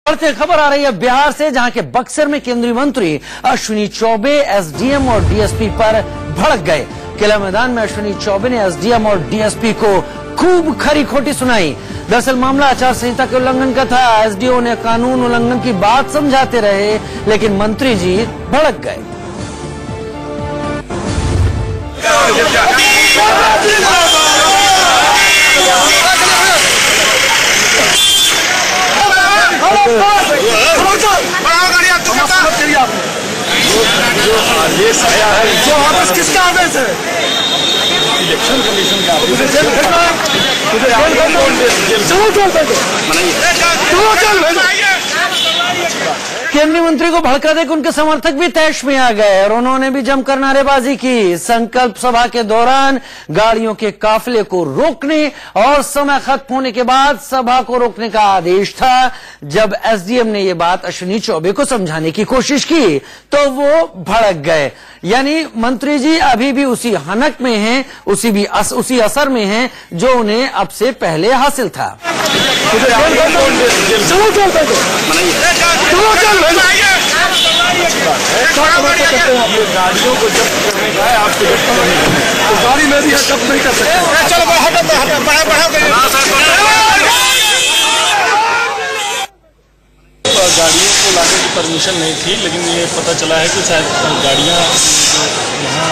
बढ़ते खबर आ रही है बिहार से, जहां के बक्सर में केंद्रीय मंत्री अश्विनी चौबे एसडीएम और डीएसपी पर भड़क गए। किला मैदान में अश्विनी चौबे ने एसडीएम और डीएसपी को खूब खरी खोटी सुनाई। दरअसल मामला आचार संहिता के उल्लंघन का था। एसडीओ ने कानून उल्लंघन की बात समझाते रहे, लेकिन मंत्री जी भड़क गए। जो आदेश किसका आदेश है? इलेक्शन कमीशन का आदेश। केंद्रीय मंत्री को भड़का देकर उनके समर्थक भी तैश में आ गए और उन्होंने भी जमकर नारेबाजी की। संकल्प सभा के दौरान गाड़ियों के काफिले को रोकने और समय खत्म होने के बाद सभा को रोकने का आदेश था। जब एसडीएम ने यह बात अश्विनी चौबे को समझाने की कोशिश की तो वो भड़क गए। यानी मंत्री जी अभी भी उसी हनक में हैं, उसी असर में हैं जो उन्हें अब से पहले हासिल था। गाड़ियों को जब्त करने का है, आपको जब्त करने का तो गाड़ी मेरी है, जब्त नहीं कर सकते। चलो गाड़ियों को लाने की परमिशन नहीं थी, लेकिन ये पता चला है कि शायद गाड़ियाँ यहाँ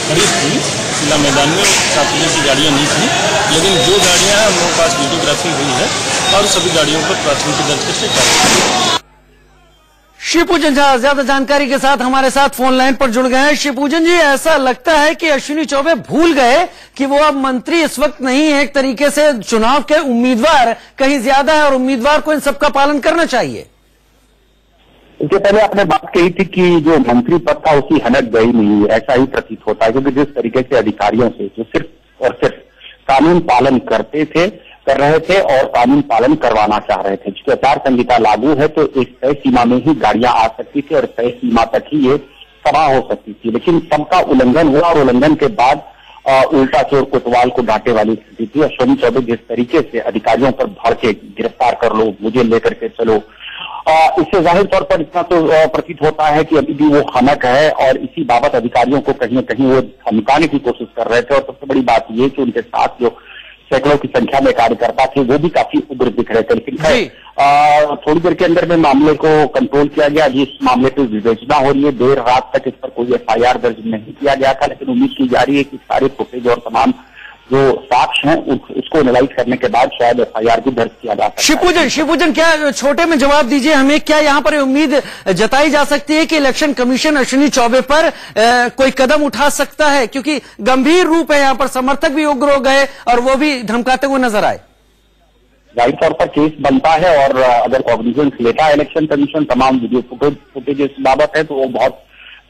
खड़ी थी किला मैदान में, काफिले की गाड़ियाँ नहीं थी, लेकिन जो गाड़ियाँ हैं हम लोगों के पास वीडियोग्राफी हुई है और सभी गाड़ियों पर प्राथमिकी दर्ज करके कार्रवाई। शिवपूजन झा ज्यादा जानकारी के साथ हमारे साथ फोन लाइन पर जुड़ गए हैं। शिवपूजन जी, ऐसा लगता है कि अश्विनी चौबे भूल गए कि वो अब मंत्री इस वक्त नहीं है, एक तरीके से चुनाव के उम्मीदवार कहीं ज्यादा है और उम्मीदवार को इन सबका पालन करना चाहिए। इसके पहले आपने बात कही थी कि जो मंत्री पद था उसकी हनक गई नहीं, ऐसा ही प्रतीत होता है, क्योंकि जिस तरीके से अधिकारियों से जो सिर्फ और सिर्फ कानून पालन कर रहे थे और कानून पालन करवाना चाह रहे थे। चूंकि आचार संहिता लागू है तो एक तय सीमा में ही गाड़ियां आ सकती थी और तय सीमा तक ही ये सभा हो सकती थी, लेकिन सबका उल्लंघन हुआ और उल्लंघन के बाद उल्टा चोर कोतवाल को डांटे वाली स्थिति थी। अश्विनी चौबे जिस तरीके से अधिकारियों पर भड़ के गिरफ्तार कर लो, मुझे लेकर के चलो, इससे जाहिर तौर पर इतना तो प्रतीत होता है कि अभी भी वो हनक है और इसी बाबत अधिकारियों को कहीं न कहीं वो धमकाने की कोशिश कर रहे थे। और सबसे बड़ी बात ये कि उनके साथ जो सैकड़ों की संख्या में कार्यकर्ता थे वो भी काफी उग्र दिख रहे थे, लेकिन थोड़ी देर के अंदर में मामले को कंट्रोल किया गया। इस मामले पर विवेचना हो रही है। देर रात तक इस पर कोई एफआईआर दर्ज नहीं किया गया था, लेकिन उम्मीद की जा रही है कि सारे फुटेज और तमाम जो साक्ष्य हैं उसको एनालाइज करने के बाद शायद एफआईआर भी दर्ज किया जा सकता है। शिवपूजन, क्या छोटे में जवाब दीजिए हमें, क्या यहाँ पर उम्मीद जताई जा सकती है कि इलेक्शन कमीशन अश्विनी चौबे पर कोई कदम उठा सकता है? क्योंकि गंभीर रूप है, यहाँ पर समर्थक भी उग्र हो गए और वो भी धमकाते हुए नजर आए। जाहिर तौर पर केस बनता है और अगर कॉग्निजेंस लेता है इलेक्शन कमीशन तमाम वीडियो फुटेज इस बाबत है तो वो बहुत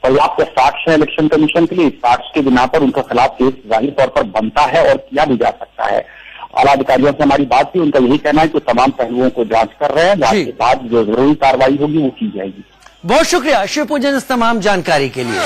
पर्याप्त साक्ष्य है इलेक्शन कमीशन के लिए। इस साक्ष्य के बिना पर उनके खिलाफ केस जाहिर तौर पर बनता है और किया भी जा सकता है। आला अधिकारियों से हमारी बात थी, उनका यही कहना है कि तमाम पहलुओं को जांच कर रहे हैं, जांच के बाद जो जरूरी कार्रवाई होगी वो की जाएगी। बहुत शुक्रिया शिवपूजन इस तमाम जानकारी के लिए।